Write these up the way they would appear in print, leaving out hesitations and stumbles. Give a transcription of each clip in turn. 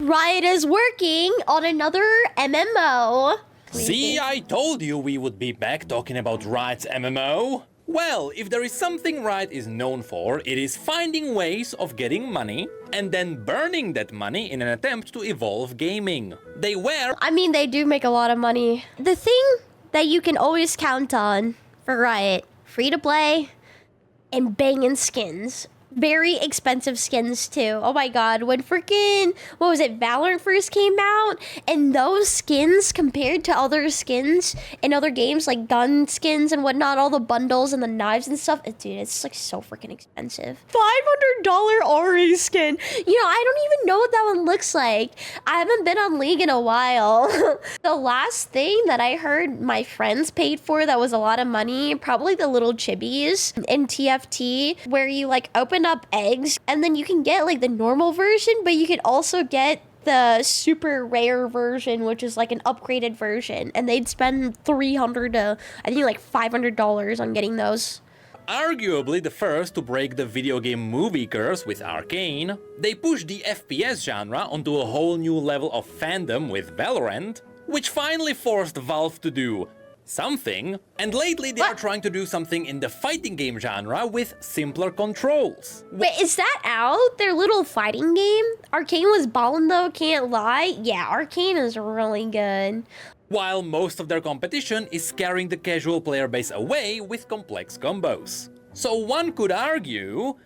Riot is working on another MMO. See, I told you we would be back talking about Riot's MMO. Well, if there is something Riot is known for, it is finding ways of getting money and then burning that money in an attempt to evolve gaming. They do make a lot of money. The thing that you can always count on for Riot, free to play and banging skins. Very expensive skins too. Oh my god, when freaking, what was it, Valorant first came out, and those skins compared to other skins in other games like gun skins and whatnot, all the bundles and the knives and stuff, dude, it's like so freaking expensive. $500 Ori skin. You know, I don't even know what that one looks like. I haven't been on League in a while. The last thing that I heard my friends paid for that was a lot of money, probably the little chibis in TFT, where you like open up eggs and then you can get like the normal version, but you can also get the super rare version, which is like an upgraded version, and they'd spend $300 to I think like $500 on getting those. Arguably the first to break the video game movie curse with Arcane, they pushed the FPS genre onto a whole new level of fandom with Valorant, which finally forced Valve to do something, and lately they are trying to do something in the fighting game genre with simpler controls. Wait, is that out? Their little fighting game? Arcane was ballin' though, can't lie. Yeah, Arcane is really good. While most of their competition is scaring the casual player base away with complex combos. So one could argue,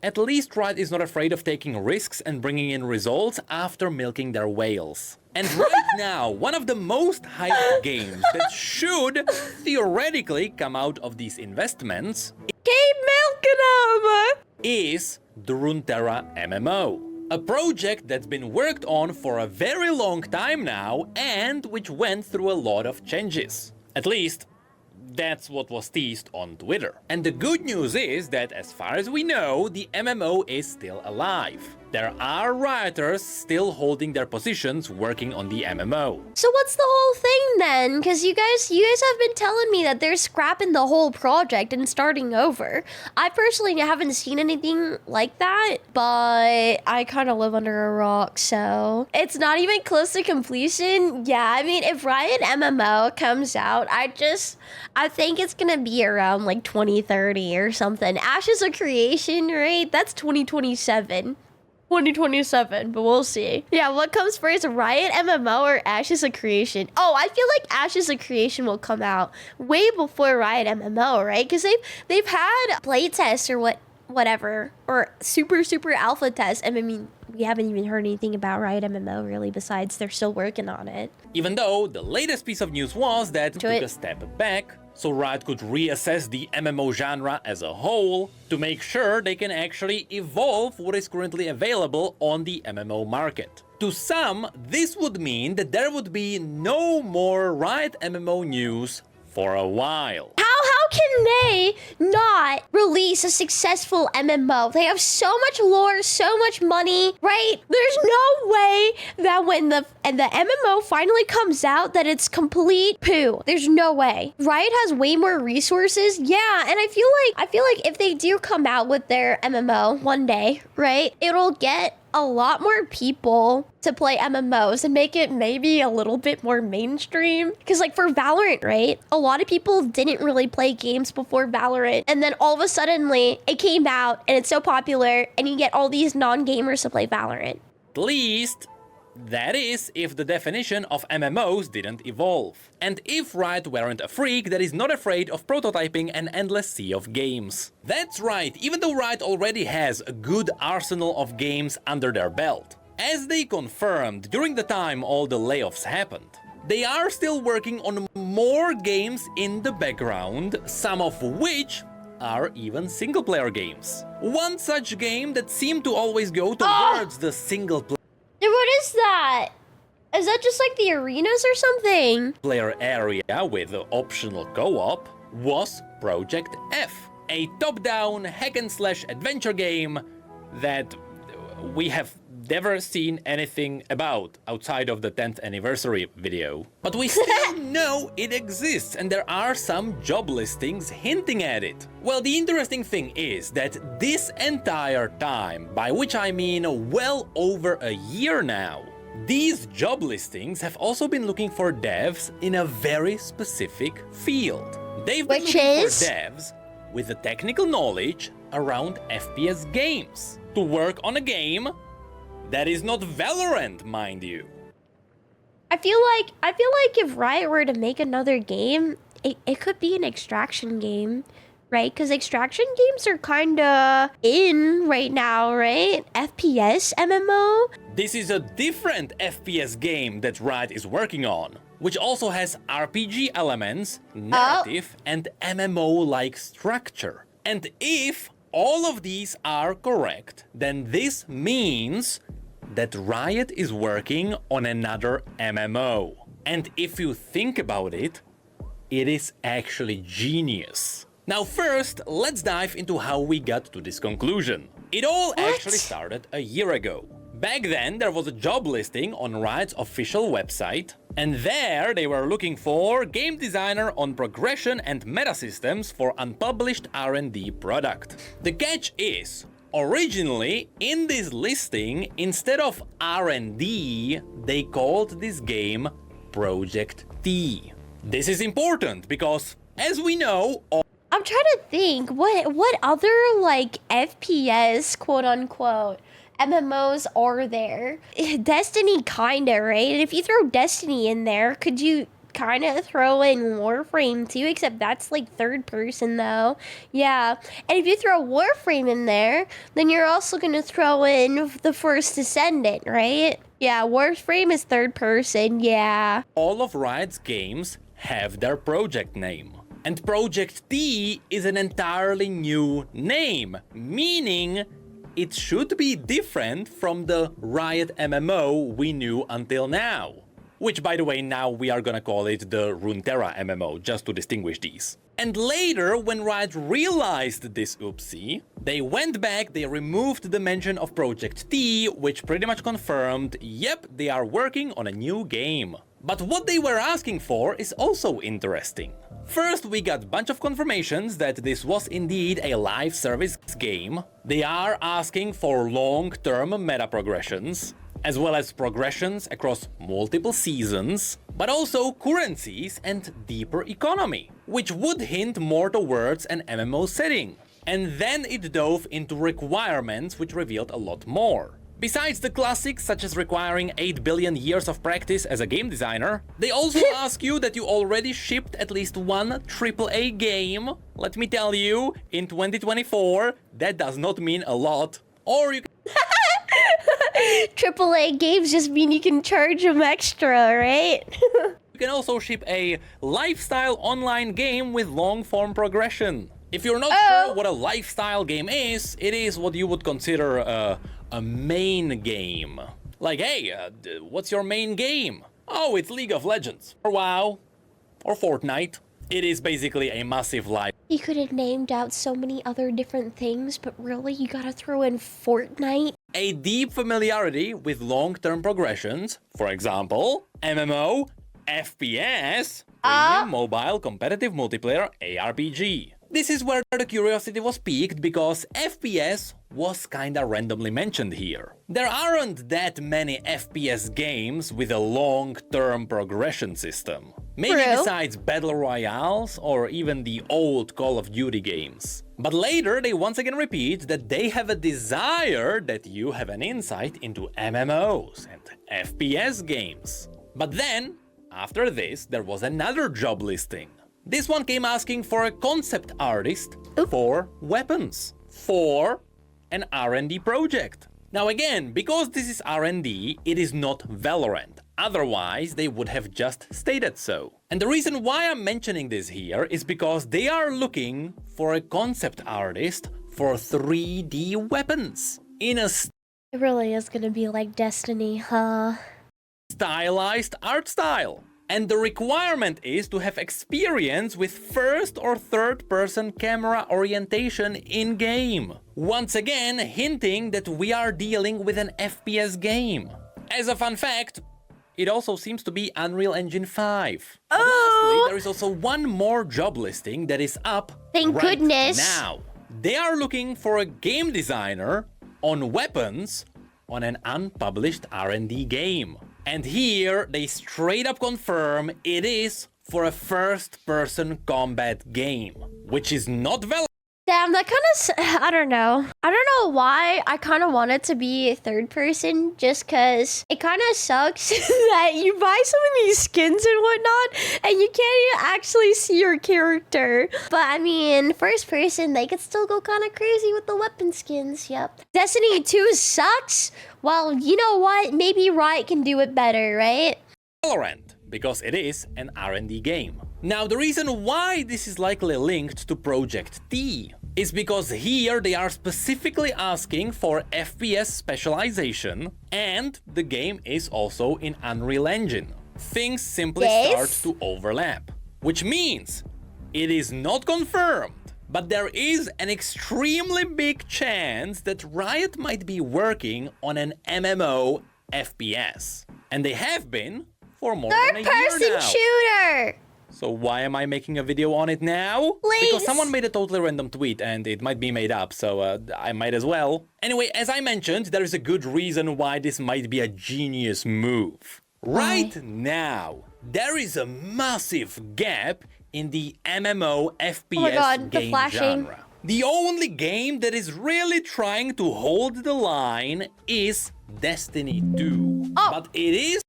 at least Riot is not afraid of taking risks and bringing in results after milking their whales. And right now, one of the most hyped games that should theoretically come out of these investments is the Runeterra MMO. A project that's been worked on for a very long time now and which went through a lot of changes. At least, that's what was teased on Twitter. And the good news is that as far as we know, the MMO is still alive. There are rioters still holding their positions working on the MMO. So what's the whole thing then? Because you guys have been telling me that they're scrapping the whole project and starting over. I personally haven't seen anything like that, but I kind of live under a rock, so it's not even close to completion. Yeah, I mean, if Riot MMO comes out, I think it's gonna be around like 2030 or something. Ashes of Creation, right? That's 2027. 2027, but we'll see. Yeah, what comes first, Riot MMO or Ashes of Creation? Oh, I feel like Ashes of Creation will come out way before Riot MMO, right? Because they've had playtests or whatever, or super alpha tests. And I mean, we haven't even heard anything about Riot MMO really, besides they're still working on it. Even though the latest piece of news was that it took a step back, so Riot could reassess the MMO genre as a whole to make sure they can actually evolve what is currently available on the MMO market. To some, this would mean that there would be no more Riot MMO news for a while. How can they not release a successful MMO? They have so much lore, so much money, right? There's no way that when the MMO finally comes out that it's complete poo. There's no way. Riot has way more resources. Yeah, and I feel like if they do come out with their MMO one day, right? It'll get a lot more people to play MMOs and make it maybe a little bit more mainstream. Because like for Valorant, right? A lot of people didn't really play games before Valorant. And then all of a sudden it came out and it's so popular and you get all these non-gamers to play Valorant. At least, that is if the definition of MMOs didn't evolve. And if Riot weren't a freak that is not afraid of prototyping an endless sea of games. That's right, even though Riot already has a good arsenal of games under their belt. As they confirmed during the time all the layoffs happened, they are still working on more games in the background, some of which are even single-player games. One such game that seemed to always go towards the single-player what is that? Is that just like the arenas or something? Player area with optional co-op was Project F, a top-down hack-and-slash adventure game that we have never seen anything about outside of the 10th anniversary video. But we still know it exists and there are some job listings hinting at it. Well, the interesting thing is that this entire time, by which I mean well over a year now, These job listings have also been looking for devs in a very specific field. They've been looking for devs with the technical knowledge around FPS games to work on a game that is not Valorant, mind you. I feel like if Riot were to make another game, it could be an extraction game, right? Because extraction games are kind of in right now, right? FPS MMO? This is a different FPS game that Riot is working on, which also has RPG elements, narrative, and MMO-like structure. And if all of these are correct, then this means that Riot is working on another MMO. And if you think about it, it is actually genius. Now first, let's dive into how we got to this conclusion. It all actually started a year ago. Back then, there was a job listing on Riot's official website, and there they were looking for game designer on progression and meta systems for unpublished R&D product. The catch is, originally, in this listing, instead of R&D, they called this game Project T. This is important because, as we know, I'm trying to think, what other, like, FPS, quote-unquote, MMOs are there? Destiny, kinda, right? And if you throw Destiny in there, could you kind of throw in Warframe too? Except that's like third person though. Yeah. And if you throw Warframe in there, then you're also going to throw in the First Descendant, right? Yeah, Warframe is third person, yeah. All of Riot's games have their project name. And Project T is an entirely new name, meaning it should be different from the Riot MMO we knew until now. Which, by the way, now we are gonna call it the Runeterra MMO, just to distinguish these. And later, when Riot realized this oopsie, they went back, they removed the mention of Project T, which pretty much confirmed, yep, they are working on a new game. But what they were asking for is also interesting. First, we got a bunch of confirmations that this was indeed a live service game. They are asking for long-term meta progressions, as well as progressions across multiple seasons, but also currencies and deeper economy, which would hint more towards an MMO setting. And then it dove into requirements which revealed a lot more. Besides the classics, such as requiring 8 billion years of practice as a game designer, they also ask you that you already shipped at least one AAA game. Let me tell you, in 2024, that does not mean a lot. Or you can AAA games just mean you can charge them extra, right? You can also ship a lifestyle online game with long-form progression. If you're not sure what a lifestyle game is, it is what you would consider a main game. Like, hey, what's your main game? Oh, it's League of Legends, or WoW, or Fortnite. It is basically a massive life. You could have named out so many other different things, but really, you gotta throw in Fortnite? A deep familiarity with long-term progressions, for example, MMO, FPS, premium mobile competitive multiplayer ARPG. This is where the curiosity was piqued because FPS was kinda randomly mentioned here. There aren't that many FPS games with a long-term progression system. Maybe besides Battle Royales or even the old Call of Duty games. But later they once again repeat that they have a desire that you have an insight into MMOs and FPS games. But then, after this, there was another job listing. This one came asking for a concept artist for weapons, for an R&D project. Now again, because this is R&D, it is not Valorant. Otherwise, they would have just stated so. And the reason why I'm mentioning this here is because they are looking for a concept artist for 3D weapons in a It really is gonna be like Destiny, huh? stylized art style. And the requirement is to have experience with first or third person camera orientation in-game. Once again, hinting that we are dealing with an FPS game. As a fun fact, it also seems to be Unreal Engine 5. Lastly, there is also one more job listing that is up Thank goodness. now. They are looking for a game designer on weapons on an unpublished R&D game. And here, they straight up confirm it is for a first-person combat game, which is not valid. Damn, that kind of, I don't know. I don't know why I kind of want it to be third person, just because it kind of sucks that you buy some of these skins and whatnot, and you can't even actually see your character. But I mean, first person, they could still go kind of crazy with the weapon skins, yep. Destiny 2 sucks? Well, you know what? Maybe Riot can do it better, right? Valorant, because it is an R&D game. Now, the reason why this is likely linked to Project T is because here they are specifically asking for FPS specialization, and the game is also in Unreal Engine. Things simply start to overlap, which means it is not confirmed, but there is an extremely big chance that Riot might be working on an MMO FPS. And they have been for more than a year now. Third-person shooter! So why am I making a video on it now? Please. Because someone made a totally random tweet and it might be made up, so I might as well. Anyway, as I mentioned, there is a good reason why this might be a genius move. Right now, there is a massive gap in the MMO FPS game genre. The only game that is really trying to hold the line is Destiny 2. But it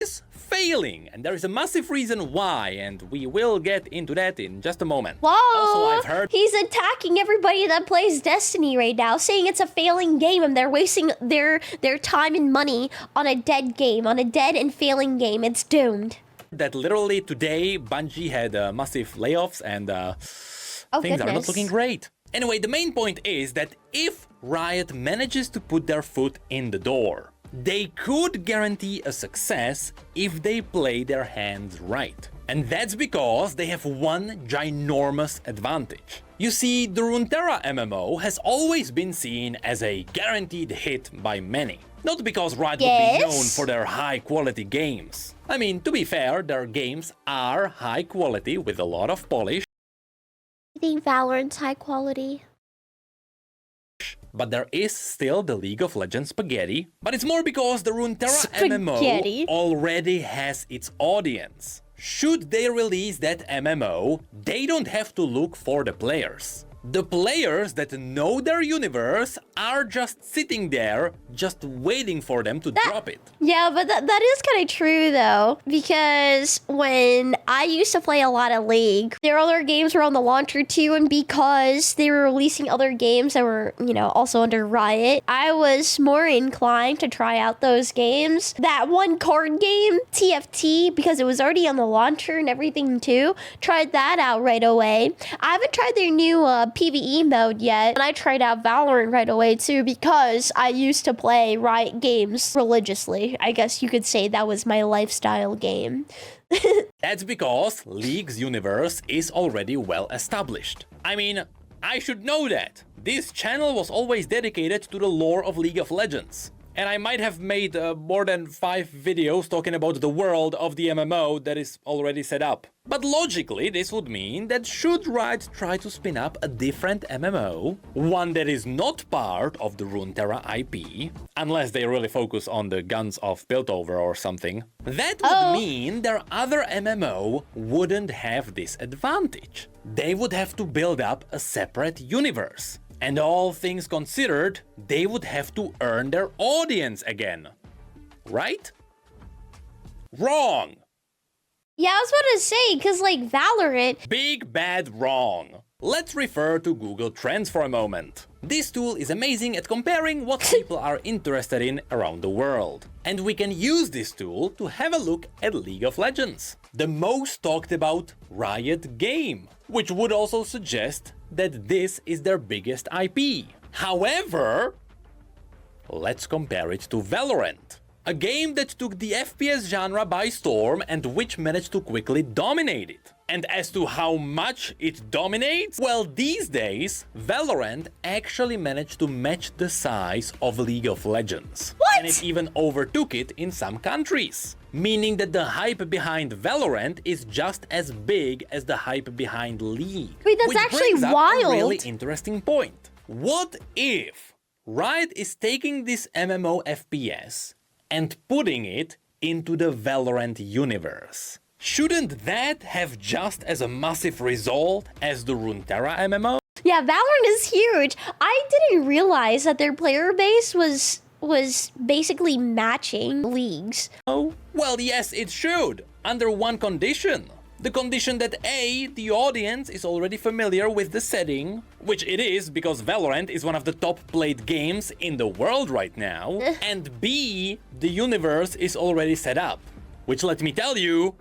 is failing, and there is a massive reason why, and we will get into that in just a moment. Whoa! Also, I've heard he's attacking everybody that plays Destiny right now, saying it's a failing game and they're wasting their time and money on a dead game, on a dead and failing game. It's doomed. that literally today Bungie had massive layoffs and things are not looking great. Anyway, the main point is that if Riot manages to put their foot in the door, they could guarantee a success if they play their hands right. And that's because they have one ginormous advantage. You see, the Runeterra MMO has always been seen as a guaranteed hit by many. Not because Riot would be known for their high-quality games. I mean, to be fair, their games are high quality with a lot of polish. I think Valorant's high quality. But there is still the League of Legends spaghetti. But it's more because the Runeterra MMO already has its audience. Should they release that MMO, they don't have to look for the players. The players that know their universe are just sitting there, just waiting for them to drop it. Yeah, but that is kind of true, though. Because when I used to play a lot of League, their other games were on the launcher, too. And because they were releasing other games that were, you know, also under Riot, I was more inclined to try out those games. That one card game, TFT, because it was already on the launcher and everything, too. Tried that out right away. I haven't tried their new PvE mode yet, and I tried out Valorant right away too because I used to play Riot games religiously. I guess you could say that was my lifestyle game. That's because League's universe is already well established. I mean, I should know that. This channel was always dedicated to the lore of League of Legends. And I might have made more than 5 videos talking about the world of the MMO that is already set up. But logically, this would mean that should Riot try to spin up a different MMO, one that is not part of the Runeterra IP, unless they really focus on the Guns of Piltover or something, that would mean their other MMO wouldn't have this advantage. They would have to build up a separate universe. And all things considered, they would have to earn their audience again. Right? Wrong! Yeah, I was about to say, because like Valorant... Big bad wrong. Let's refer to Google Trends for a moment. This tool is amazing at comparing what people are interested in around the world. And we can use this tool to have a look at League of Legends, the most talked about Riot game, which would also suggest that this is their biggest IP. However, let's compare it to Valorant, a game that took the FPS genre by storm and which managed to quickly dominate it. And as to how much it dominates, well, these days, Valorant actually managed to match the size of League of Legends. What? And it even overtook it in some countries. Meaning that the hype behind Valorant is just as big as the hype behind League. Wait, that's actually brings up wild. A really interesting point. What if Riot is taking this MMO FPS and putting it into the Valorant universe. Shouldn't that have just as a massive result as the Runeterra MMO? Yeah, Valorant is huge. I didn't realize that their player base was basically matching leagues. Oh, well, yes, it should, under one condition. The condition that A, the audience is already familiar with the setting, which it is because Valorant is one of the top played games in the world right now, and B, the universe is already set up. Which, let me tell you,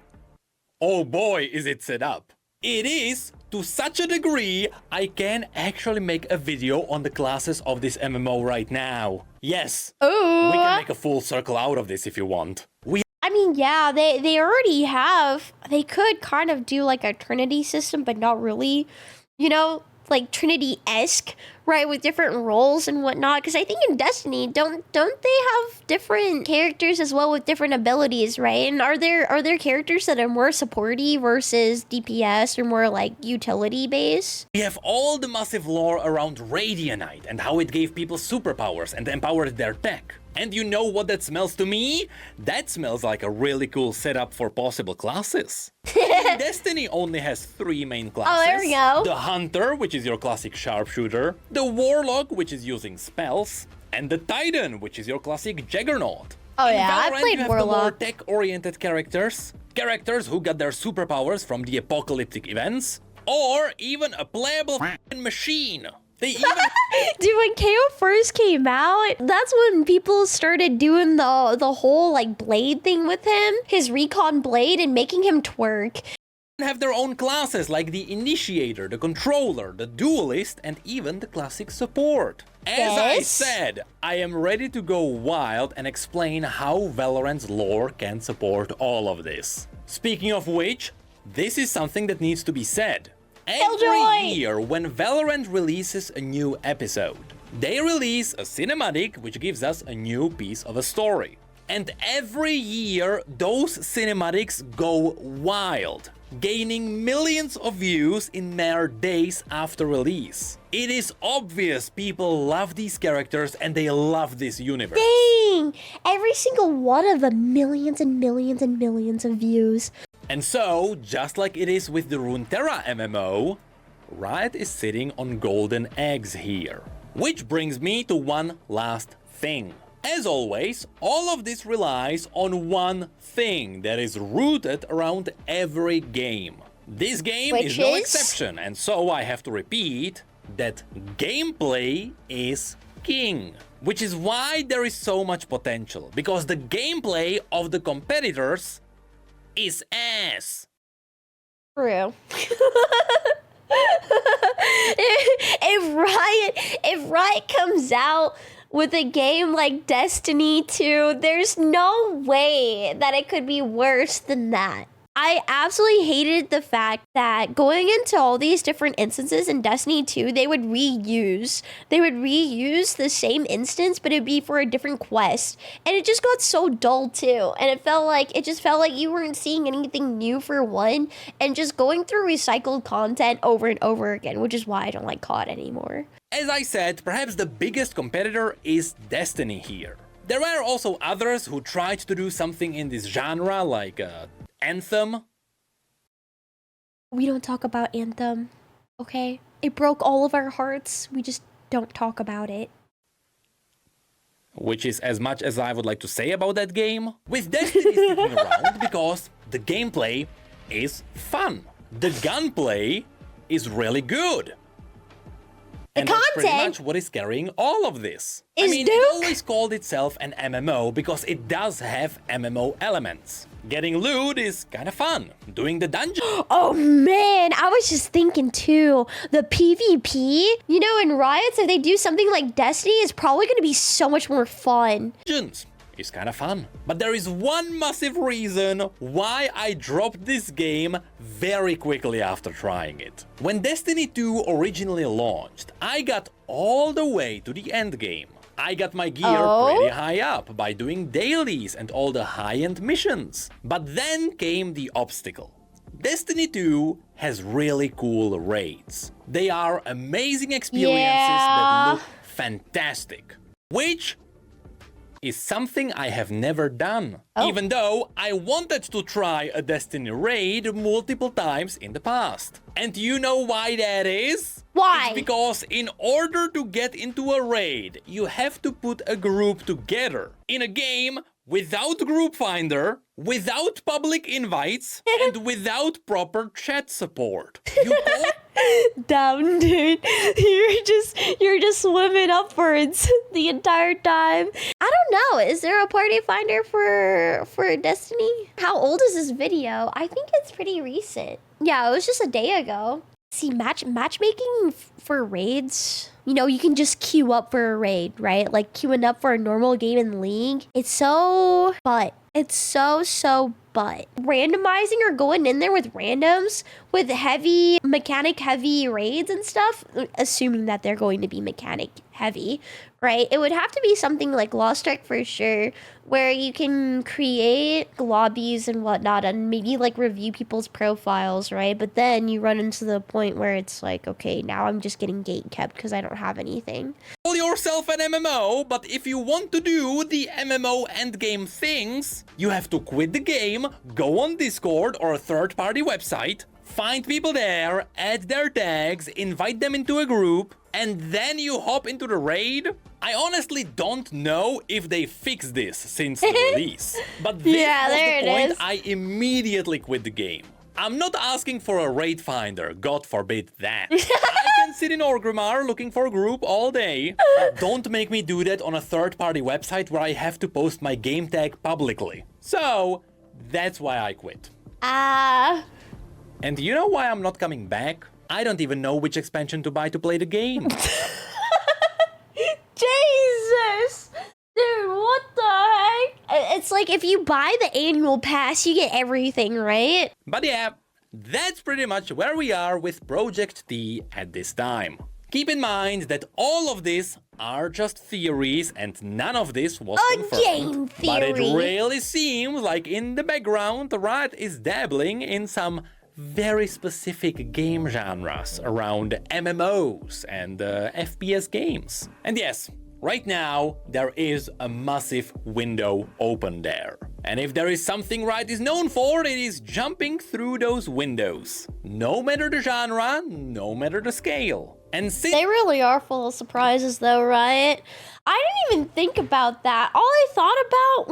oh boy, is it set up. It is to such a degree, I can actually make a video on the classes of this MMO right now. Yes, Ooh. we can make a full circle out of this if you want. I mean, yeah, they already have. They could kind of do like a Trinity system, but not really. You know, like Trinity-esque, right, with different roles and whatnot. Because I think in Destiny, don't they have different characters as well with different abilities, right? And are there characters that are more supporty versus DPS or more like utility based? We have all the massive lore around Radianite and how it gave people superpowers and empowered their tech. And you know what that smells to me? That smells like a really cool setup for possible classes. Destiny only has 3 main classes. Oh, there we go. The Hunter, which is your classic sharpshooter. The Warlock, which is using spells. And the Titan, which is your classic Juggernaut. Oh In yeah, I Valorant, played you have Warlock. the more tech-oriented characters. Characters who got their superpowers from the apocalyptic events. Or even a playable machine. They even Dude, when KO first came out, that's when people started doing the whole like blade thing with him, his recon blade, and making him twerk. have their own classes like the Initiator, the Controller, the Duelist, and even the classic Support. As I Yes? said, I am ready to go wild and explain how Valorant's lore can support all of this. Speaking of which, this is something that needs to be said. Every Killjoy! year when Valorant releases a new episode, they release a cinematic which gives us a new piece of a story. And every year those cinematics go wild, gaining millions of views in mere days after release. It is obvious people love these characters and they love this universe. Dang! Every single one of them, millions and millions and millions of views. And so, just like it is with the Runeterra MMO, Riot is sitting on golden eggs here. Which brings me to one last thing. As always, all of this relies on one thing that is rooted around every game. This game is no exception, and so I have to repeat that gameplay is king. Which is why there is so much potential, because the gameplay of the competitors is ass. True. if Riot comes out with a game like Destiny 2, there's no way that it could be worse than that. I absolutely hated the fact that going into all these different instances in Destiny 2, they would reuse the same instance, but it'd be for a different quest. And it just got so dull too. And it just felt like you weren't seeing anything new for one, and just going through recycled content over and over again, which is why I don't like COD anymore. As I said, perhaps the biggest competitor is Destiny here. There were also others who tried to do something in this genre, like Anthem. We don't talk about Anthem, okay? It broke all of our hearts. We just don't talk about it. Which is as much as I would like to say about that game. With Destiny sticking around because the gameplay is fun. The gunplay is really good. And that's pretty much what is carrying all of this. I mean, it always called itself an MMO because it does have MMO elements. Getting loot is kind of fun. Doing the dungeon. Oh man, I was just thinking too. The PvP, you know, in Riots, if they do something like Destiny, it's probably going to be so much more fun. Is kind of fun. But there is one massive reason why I dropped this game very quickly after trying it. When Destiny 2 originally launched, I got all the way to the end game. I got my gear pretty high up by doing dailies and all the high-end missions. But then came the obstacle. Destiny 2 has really cool raids. They are amazing experiences that look fantastic. Which is something I have never done. Oh. Even though I wanted to try a Destiny raid multiple times in the past. And you know why that is? Why? It's because in order to get into a raid, you have to put a group together. In a game without group finder, without public invites, and without proper chat support. You go Damn, dude. You're just swimming upwards the entire time. I don't know. Is there a party finder for Destiny? How old is this video? I think it's pretty recent. Yeah, it was just a day ago. See, matchmaking for raids, you know, you can just queue up for a raid, right? Like queuing up for a normal game in League. It's so butt. It's so butt. Randomizing or going in there with randoms with mechanic heavy raids and stuff, assuming that they're going to be mechanic heavy, right? It would have to be something like Lost Strike for sure, where you can create lobbies and whatnot and maybe like review people's profiles, right? But then you run into the point where it's like, okay, now I'm just getting gate kept because I don't have anything. Call yourself an MMO, but if you want to do the MMO endgame things, you have to quit the game, go on Discord or a third-party website, find people there, add their tags, invite them into a group, and then you hop into the raid? I honestly don't know if they fixed this since the release. But this Yeah, was there the it point is. I immediately quit the game. I'm not asking for a raid finder, God forbid that. I can sit in Orgrimmar looking for a group all day. But don't make me do that on a third-party website where I have to post my game tag publicly. So, that's why I quit. And you know why I'm not coming back? I don't even know which expansion to buy to play the game. Jesus! Dude, what the heck? It's like if you buy the annual pass, you get everything, right? But yeah, that's pretty much where we are with Project T at this time. Keep in mind that all of this are just theories and none of this was confirmed. game But it theory. really seems like in the background, Riot is dabbling in some very specific game genres around MMOs and FPS games. And yes, right now, there is a massive window open there. And if there is something Riot is known for, it is jumping through those windows. No matter the genre, no matter the scale. And since They really are full of surprises though, right? I didn't even think about that. All I thought about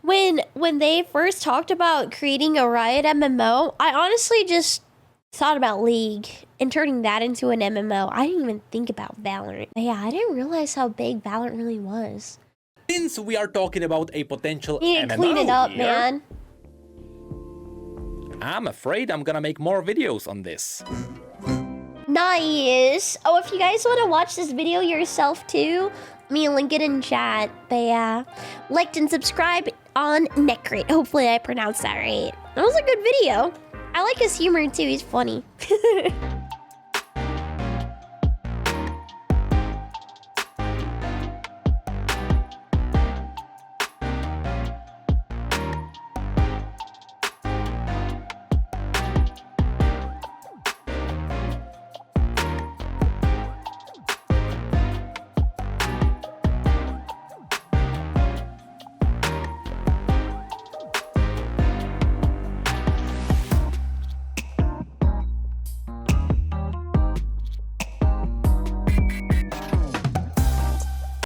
when they first talked about creating a Riot MMO, I honestly just thought about League and turning that into an MMO. I didn't even think about Valorant. But yeah, I didn't realize how big Valorant really was. Since we are talking about a potential You need to MMO clean it up, here, man. I'm afraid I'm gonna make more videos on this. Nice. Oh, if you guys want to watch this video yourself too, let me link it in chat. But yeah, liked and subscribe on Necrit. Hopefully I pronounced that right. That was a good video. I like his humor too. He's funny.